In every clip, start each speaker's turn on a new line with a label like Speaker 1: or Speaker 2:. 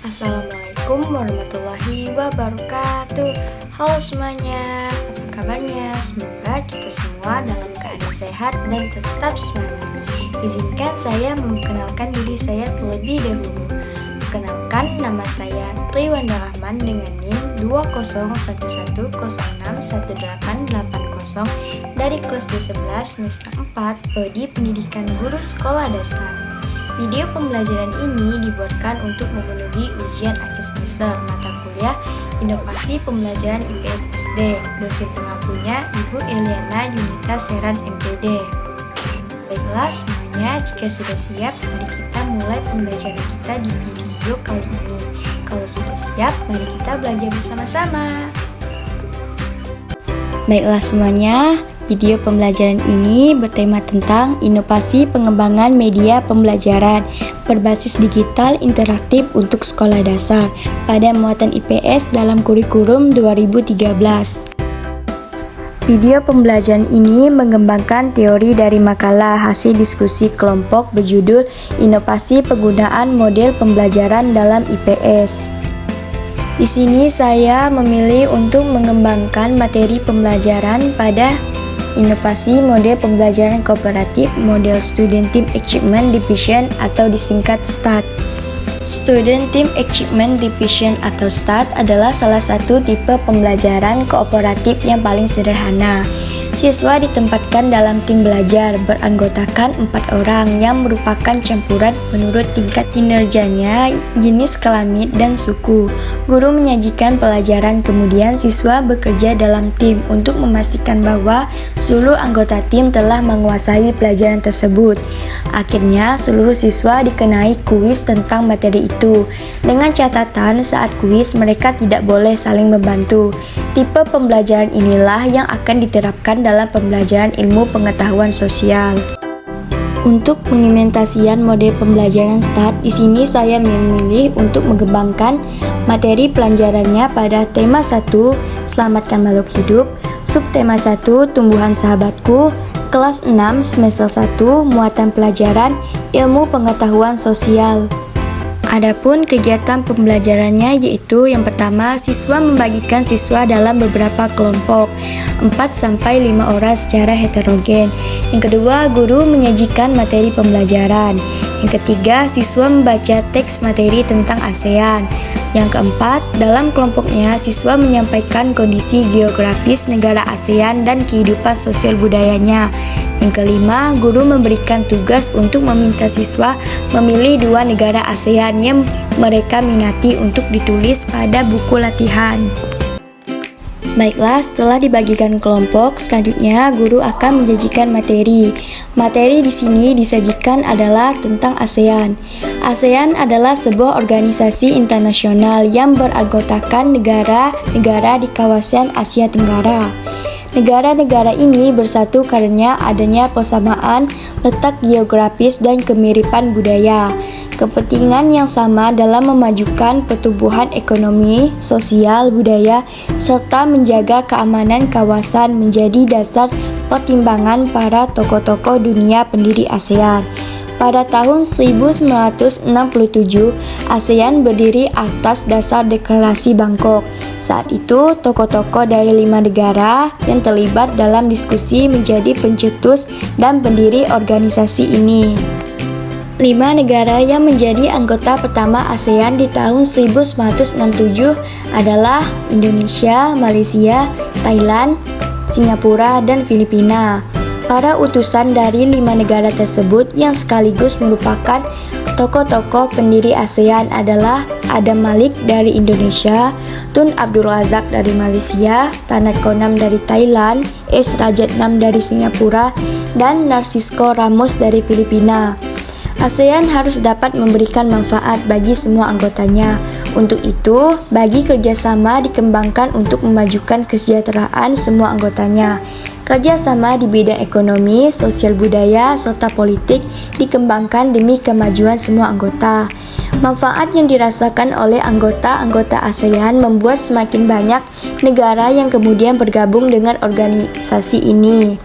Speaker 1: Assalamualaikum warahmatullahi wabarakatuh. Halo semuanya, apa kabarnya? Semoga kita semua dalam keadaan sehat dan tetap semangat. Izinkan saya memperkenalkan diri saya terlebih dahulu. Perkenalkan, nama saya Triwanda Rahman dengan NIM 2011061880 dari kelas D11 semester 4 Prodi Pendidikan Guru Sekolah Dasar. Video pembelajaran ini dibuatkan untuk memenuhi ujian akhir semester mata kuliah Inovasi Pembelajaran IPS SD. Dosen pengampunya Ibu Eliana Yunita Seran MPD. Baiklah semuanya, jika sudah siap, mari kita mulai pembelajaran kita di video kali ini. Kalau sudah siap, mari kita belajar bersama-sama. Baiklah semuanya, video pembelajaran ini bertema tentang inovasi pengembangan media pembelajaran berbasis digital interaktif untuk sekolah dasar pada muatan IPS dalam kurikulum 2013. Video pembelajaran ini mengembangkan teori dari makalah hasil diskusi kelompok berjudul Inovasi Penggunaan Model Pembelajaran dalam IPS. Di sini saya memilih untuk mengembangkan materi pembelajaran pada inovasi model pembelajaran kooperatif model Student Team Achievement Division atau disingkat STAD. Student Team Achievement Division atau STAD adalah salah satu tipe pembelajaran kooperatif yang paling sederhana. Siswa ditempatkan dalam tim belajar beranggotakan 4 orang yang merupakan campuran menurut tingkat kinerjanya, jenis kelamin, dan suku. Guru menyajikan pelajaran, kemudian siswa bekerja dalam tim untuk memastikan bahwa seluruh anggota tim telah menguasai pelajaran tersebut. Akhirnya, seluruh siswa dikenai kuis tentang materi itu. Dengan catatan saat kuis mereka tidak boleh saling membantu. Tipe pembelajaran inilah yang akan diterapkan dalam pembelajaran ilmu pengetahuan sosial. Untuk pengimplementasian model pembelajaran STAD, di sini saya memilih untuk mengembangkan materi pelajarannya pada tema 1, Selamatkan Makhluk Hidup, subtema 1, Tumbuhan Sahabatku, kelas 6 semester 1, muatan pelajaran ilmu pengetahuan sosial. Adapun kegiatan pembelajarannya yaitu yang pertama, siswa membagikan siswa dalam beberapa kelompok 4-5 orang secara heterogen. Yang kedua, guru menyajikan materi pembelajaran. Yang ketiga, siswa membaca teks materi tentang ASEAN. Yang keempat, dalam kelompoknya siswa menyampaikan kondisi geografis negara ASEAN dan kehidupan sosial budayanya. Yang kelima, guru memberikan tugas untuk meminta siswa memilih 2 negara ASEAN yang mereka minati untuk ditulis pada buku latihan. Baiklah, setelah dibagikan kelompok, selanjutnya guru akan menyajikan materi. Materi di sini disajikan adalah tentang ASEAN. ASEAN adalah sebuah organisasi internasional yang beranggotakan negara-negara di kawasan Asia Tenggara. Negara-negara ini bersatu karena adanya persamaan letak geografis dan kemiripan budaya. Kepentingan yang sama dalam memajukan pertumbuhan ekonomi, sosial, budaya, serta menjaga keamanan kawasan menjadi dasar pertimbangan para tokoh-tokoh dunia pendiri ASEAN. Pada tahun 1967, ASEAN berdiri atas dasar Deklarasi Bangkok. Saat itu, tokoh-tokoh dari 5 negara yang terlibat dalam diskusi menjadi pencetus dan pendiri organisasi ini. 5 negara yang menjadi anggota pertama ASEAN di tahun 1967 adalah Indonesia, Malaysia, Thailand, Singapura, dan Filipina. Para utusan dari 5 negara tersebut yang sekaligus merupakan tokoh-tokoh pendiri ASEAN adalah Adam Malik dari Indonesia, Tun Abdul Razak dari Malaysia, Tanat Konam dari Thailand, S. Rajatnam dari Singapura, dan Narcisco Ramos dari Filipina. ASEAN harus dapat memberikan manfaat bagi semua anggotanya. Untuk itu, bagi kerjasama dikembangkan untuk memajukan kesejahteraan semua anggotanya. Kerjasama di bidang ekonomi, sosial budaya, serta politik dikembangkan demi kemajuan semua anggota. Manfaat yang dirasakan oleh anggota-anggota ASEAN membuat semakin banyak negara yang kemudian bergabung dengan organisasi ini.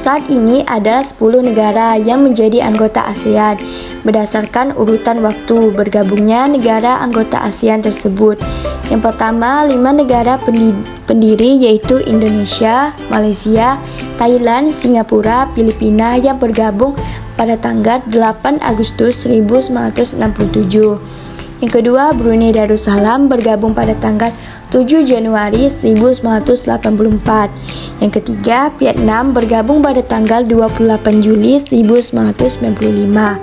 Speaker 1: Saat ini ada 10 negara yang menjadi anggota ASEAN berdasarkan urutan waktu bergabungnya negara anggota ASEAN tersebut. Yang pertama, 5 negara pendiri yaitu Indonesia, Malaysia, Thailand, Singapura, Filipina yang bergabung pada tanggal 8 Agustus 1967. Yang kedua, Brunei Darussalam bergabung pada tanggal 7 Januari 1984. Yang ketiga, Vietnam bergabung pada tanggal 28 Juli 1995.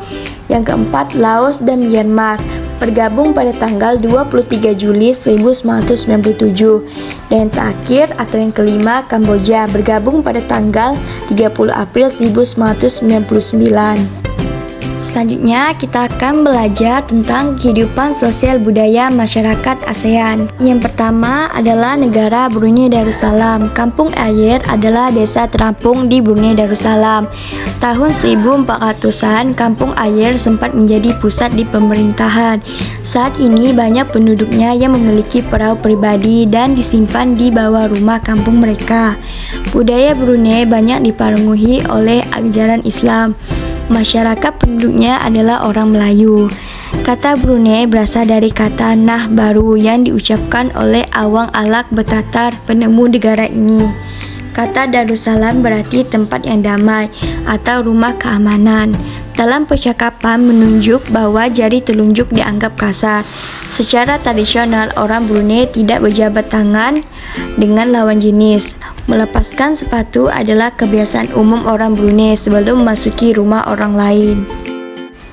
Speaker 1: Yang keempat, Laos dan Myanmar bergabung pada tanggal 23 Juli 1997. Dan yang terakhir atau yang kelima, Kamboja bergabung pada tanggal 30 April 1999. Selanjutnya kita akan belajar tentang kehidupan sosial budaya masyarakat ASEAN. Yang pertama adalah negara Brunei Darussalam. Kampung Ayer adalah desa terampung di Brunei Darussalam. Tahun 1400-an, Kampung Ayer sempat menjadi pusat di pemerintahan. Saat ini banyak penduduknya yang memiliki perahu pribadi dan disimpan di bawah rumah kampung mereka. Budaya Brunei banyak dipengaruhi oleh ajaran Islam. Masyarakat penduduknya adalah orang Melayu. Kata Brunei berasal dari kata nah baru yang diucapkan oleh Awang Alak Betatar, penemu negara ini. Kata Darussalam berarti tempat yang damai atau rumah keamanan. Dalam percakapan menunjuk bahwa jari telunjuk dianggap kasar. Secara tradisional, orang Brunei tidak berjabat tangan dengan lawan jenis. Melepaskan sepatu adalah kebiasaan umum orang Brunei sebelum memasuki rumah orang lain.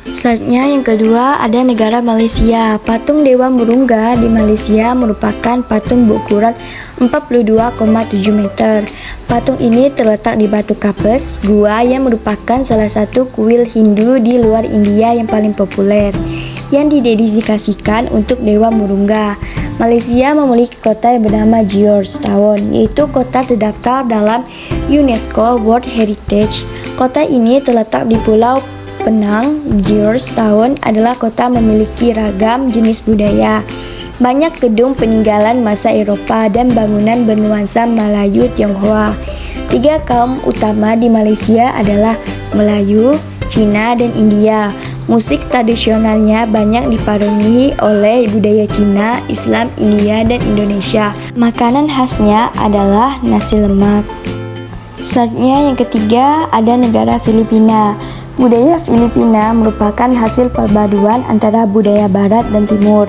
Speaker 1: Selanjutnya yang kedua ada negara Malaysia. Patung Dewa Murungga di Malaysia merupakan patung berukuran 42,7 meter. Patung ini terletak di Batu Kapes, gua yang merupakan salah satu kuil Hindu di luar India yang paling populer, yang didedikasikan untuk Dewa Murungga. Malaysia memiliki kota yang bernama Georgetown, yaitu kota terdaftar dalam UNESCO World Heritage. Kota ini terletak di Pulau Penang. Georgetown adalah kota memiliki ragam jenis budaya. Banyak gedung peninggalan masa Eropa dan bangunan bernuansa Melayu Tionghoa. 3 kaum utama di Malaysia adalah Melayu, Cina, dan India. Musik tradisionalnya banyak dipengaruhi oleh budaya Cina, Islam, India, dan Indonesia. Makanan khasnya adalah nasi lemak. Selanjutnya yang ketiga ada negara Filipina. Budaya Filipina merupakan hasil perpaduan antara budaya Barat dan Timur.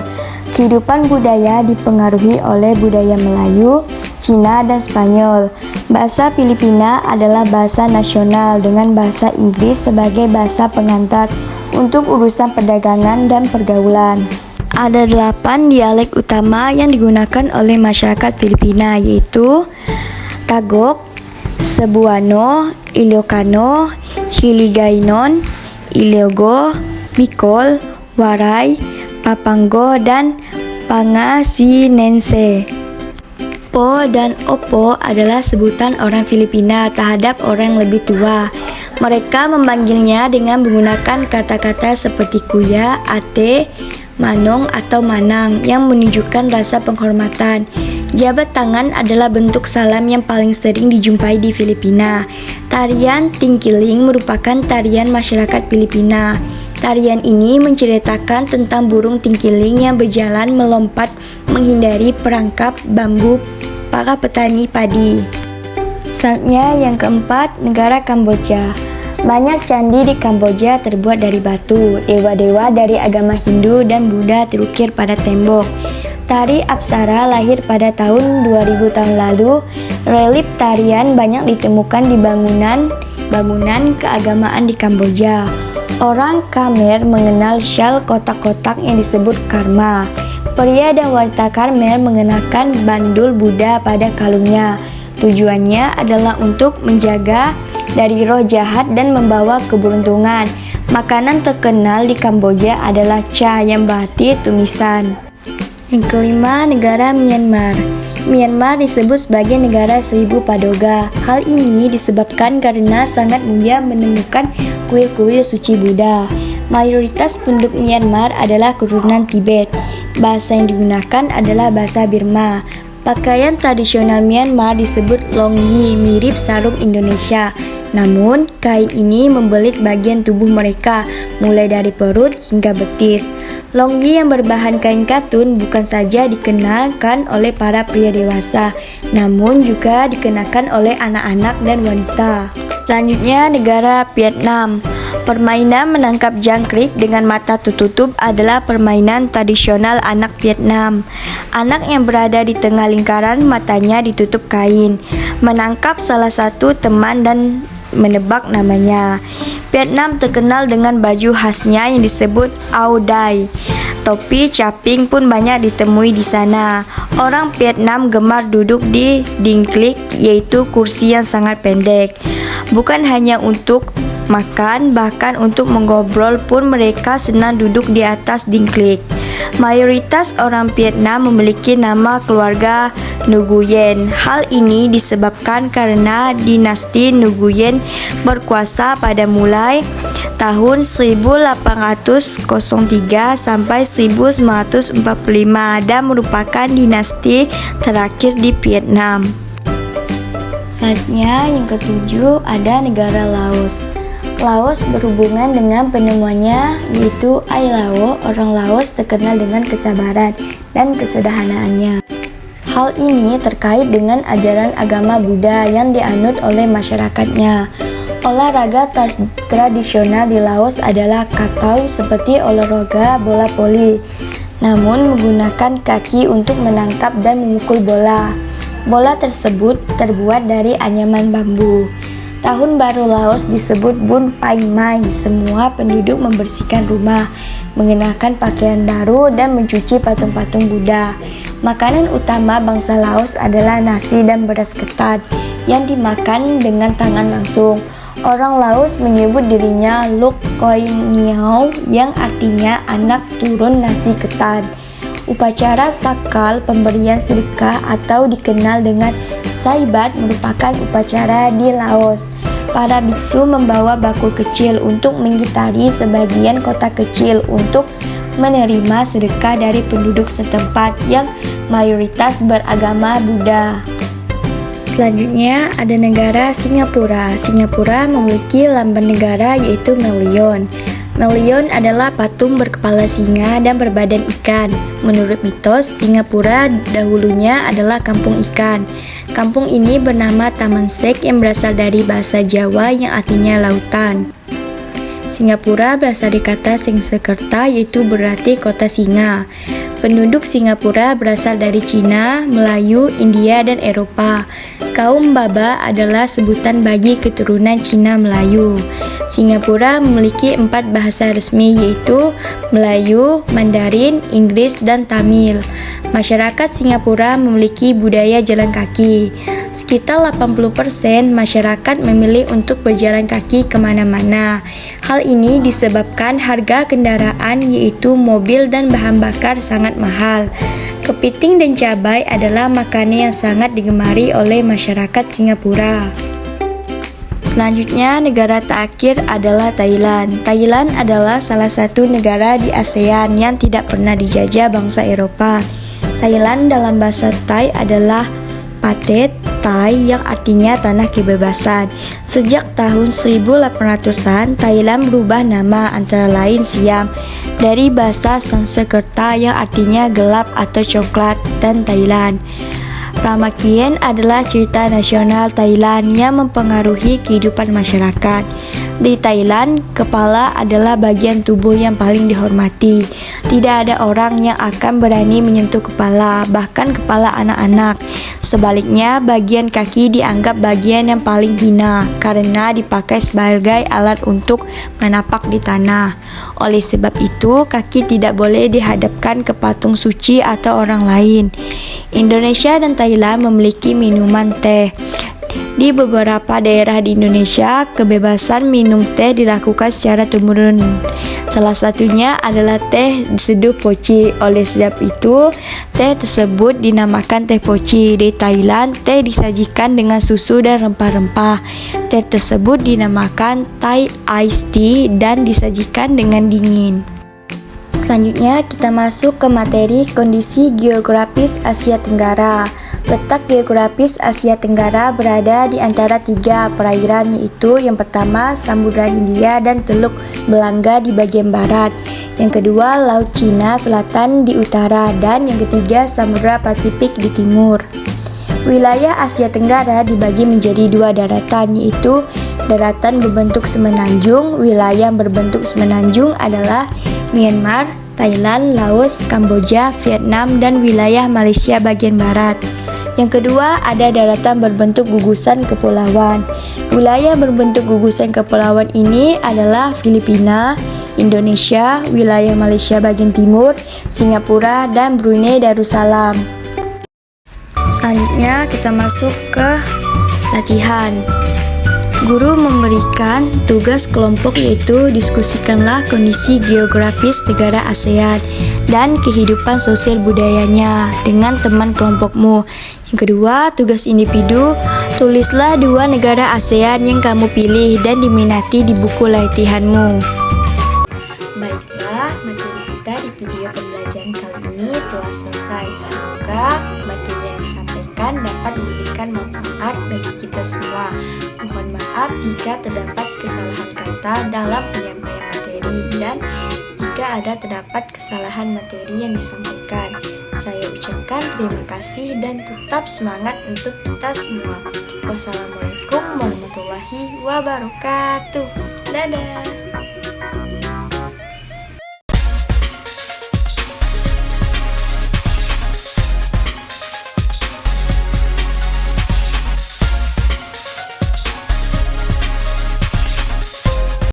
Speaker 1: Kehidupan budaya dipengaruhi oleh budaya Melayu, Cina, dan Spanyol. Bahasa Filipina adalah bahasa nasional dengan bahasa Inggris sebagai bahasa pengantar untuk urusan perdagangan dan pergaulan. Ada 8 dialek utama yang digunakan oleh masyarakat Filipina, yaitu Tagok, Cebuano, Ilocano, Hiligaynon, Ilonggo, Bicol, Waray, Papango, dan Pangasinense. Po dan Opo adalah sebutan orang Filipina terhadap orang yang lebih tua. Mereka memanggilnya dengan menggunakan kata-kata seperti kuya, ate, manong, atau manang yang menunjukkan rasa penghormatan. Jabat tangan adalah bentuk salam yang paling sering dijumpai di Filipina. Tarian Tingkiling merupakan tarian masyarakat Filipina. Tarian ini menceritakan tentang burung tingkiling yang berjalan melompat menghindari perangkap bambu para petani padi. Selanjutnya yang keempat, negara Kamboja. Banyak candi di Kamboja terbuat dari batu. Dewa-dewa dari agama Hindu dan Buddha terukir pada tembok. Tari Apsara lahir pada tahun 2000 tahun lalu. Relief tarian banyak ditemukan di bangunan keagamaan di Kamboja. Orang Khmer mengenal syal kotak-kotak yang disebut karma. Pria dan wanita Khmer mengenakan bandul Buddha pada kalungnya. Tujuannya adalah untuk menjaga dari roh jahat dan membawa keberuntungan. Makanan terkenal di Kamboja adalah cha yang berarti tumisan. Yang kelima, negara Myanmar. Myanmar disebut sebagai negara 1000 padoga. Hal ini disebabkan karena sangat mudah menemukan kuil-kuil suci Buddha. Mayoritas penduduk Myanmar adalah keturunan Tibet. Bahasa yang digunakan adalah bahasa Burma. Pakaian tradisional Myanmar disebut longyi, mirip sarung Indonesia. Namun, kain ini membelit bagian tubuh mereka, mulai dari perut hingga betis. Longyi yang berbahan kain katun bukan saja dikenakan oleh para pria dewasa, namun juga dikenakan oleh anak-anak dan wanita. Selanjutnya, negara Vietnam. Permainan menangkap jangkrik dengan mata tertutup adalah permainan tradisional anak Vietnam. Anak yang berada di tengah lingkaran matanya ditutup kain, menangkap salah satu teman dan menebak namanya. Vietnam terkenal dengan baju khasnya yang disebut Áo Dai. Topi caping pun banyak ditemui di sana. Orang Vietnam gemar duduk di dingklik, yaitu kursi yang sangat pendek. Bukan hanya untuk makan, bahkan untuk mengobrol pun mereka senang duduk di atas dingklik. Mayoritas orang Vietnam memiliki nama keluarga Nguyen. Hal ini disebabkan karena dinasti Nguyen berkuasa pada mulai tahun 1803 sampai 1945 dan merupakan dinasti terakhir di Vietnam. Selanjutnya yang ketujuh ada negara Laos. Laos berhubungan dengan penemuannya, yaitu Ai Lao. Orang Laos terkenal dengan kesabaran dan kesederhanaannya. Hal ini terkait dengan ajaran agama Buddha yang dianut oleh masyarakatnya. Olahraga tradisional di Laos adalah katau, seperti olahraga bola voli, namun menggunakan kaki untuk menangkap dan memukul bola. Bola tersebut terbuat dari anyaman bambu. Tahun baru Laos disebut Bun Pai Mai. Semua penduduk membersihkan rumah, mengenakan pakaian baru dan mencuci patung-patung Buddha. Makanan utama bangsa Laos adalah nasi dan beras ketan yang dimakan dengan tangan langsung. Orang Laos menyebut dirinya Luk Koi Niao, yang artinya anak turun nasi ketan. Upacara sakal, pemberian sedekah atau dikenal dengan Saibat, merupakan upacara di Laos. Para biksu membawa bakul kecil untuk mengitari sebagian kotak kecil untuk menerima sedekah dari penduduk setempat yang mayoritas beragama Buddha. Selanjutnya ada negara Singapura. Singapura memiliki lambang negara, yaitu Melion. Melion adalah patung berkepala singa dan berbadan ikan. Menurut mitos, Singapura dahulunya adalah kampung ikan. Kampung ini bernama Taman Sek yang berasal dari bahasa Jawa yang artinya lautan. Singapura berasal dari kata Sengsekerta, yaitu berarti kota singa. Penduduk Singapura berasal dari Cina, Melayu, India, dan Eropa. Kaum Baba adalah sebutan bagi keturunan Cina Melayu. Singapura memiliki 4 bahasa resmi, yaitu Melayu, Mandarin, Inggris, dan Tamil. Masyarakat Singapura memiliki budaya jalan kaki. Sekitar 80% masyarakat memilih untuk berjalan kaki kemana-mana. Hal ini disebabkan harga kendaraan, yaitu mobil dan bahan bakar, sangat mahal. Kepiting dan cabai adalah makanan yang sangat digemari oleh masyarakat Singapura. Selanjutnya, negara terakhir adalah Thailand. Thailand adalah salah satu negara di ASEAN yang tidak pernah dijajah bangsa Eropa. Thailand dalam bahasa Thai adalah Pathet Thai, yang artinya tanah kebebasan. Sejak tahun 1800-an, Thailand berubah nama, antara lain Siam, dari bahasa Sanskerta yang artinya gelap atau coklat, dan Thailand. Ramakien adalah cerita nasional Thailand yang mempengaruhi kehidupan masyarakat. Di Thailand, kepala adalah bagian tubuh yang paling dihormati. Tidak ada orang yang akan berani menyentuh kepala, bahkan kepala anak-anak. Sebaliknya, bagian kaki dianggap bagian yang paling hina karena dipakai sebagai alat untuk menapak di tanah. Oleh sebab itu, kaki tidak boleh dihadapkan ke patung suci atau orang lain. Indonesia dan Thailand memiliki minuman teh. Di beberapa daerah di Indonesia, kebebasan minum teh dilakukan secara temurun. Salah satunya adalah teh seduh poci. Oleh sebab itu, teh tersebut dinamakan teh poci. Di Thailand, teh disajikan dengan susu dan rempah-rempah. Teh tersebut dinamakan Thai Iced Tea dan disajikan dengan dingin. Selanjutnya kita masuk ke materi kondisi geografis Asia Tenggara. Letak geografis Asia Tenggara berada di antara 3 perairan, yaitu yang pertama Samudra Hindia dan Teluk Belanga di bagian barat, yang kedua Laut Cina Selatan di utara, dan yang ketiga Samudra Pasifik di timur. Wilayah Asia Tenggara dibagi menjadi 2 daratan, yaitu daratan berbentuk semenanjung. Wilayah berbentuk semenanjung adalah Myanmar, Thailand, Laos, Kamboja, Vietnam, dan wilayah Malaysia bagian barat. Yang kedua, ada daratan berbentuk gugusan kepulauan. Wilayah berbentuk gugusan kepulauan ini adalah Filipina, Indonesia, wilayah Malaysia bagian timur, Singapura, dan Brunei Darussalam. Selanjutnya kita masuk ke latihan. Guru memberikan tugas kelompok yaitu diskusikanlah kondisi geografis negara ASEAN dan kehidupan sosial budayanya dengan teman kelompokmu. Yang kedua, tugas individu, tulislah 2 negara ASEAN yang kamu pilih dan diminati di buku latihanmu. Baiklah, materi kita di video pembelajaran kali ini telah selesai. Semoga materi yang disampaikan dapat memberikan manfaat bagi kita semua. Mohon maaf jika terdapat kesalahan kata dalam penyampaian materi dan jika terdapat kesalahan materi yang disampaikan. Saya ucapkan terima kasih dan tetap semangat untuk kita semua. Wassalamualaikum warahmatullahi wabarakatuh. Dadah.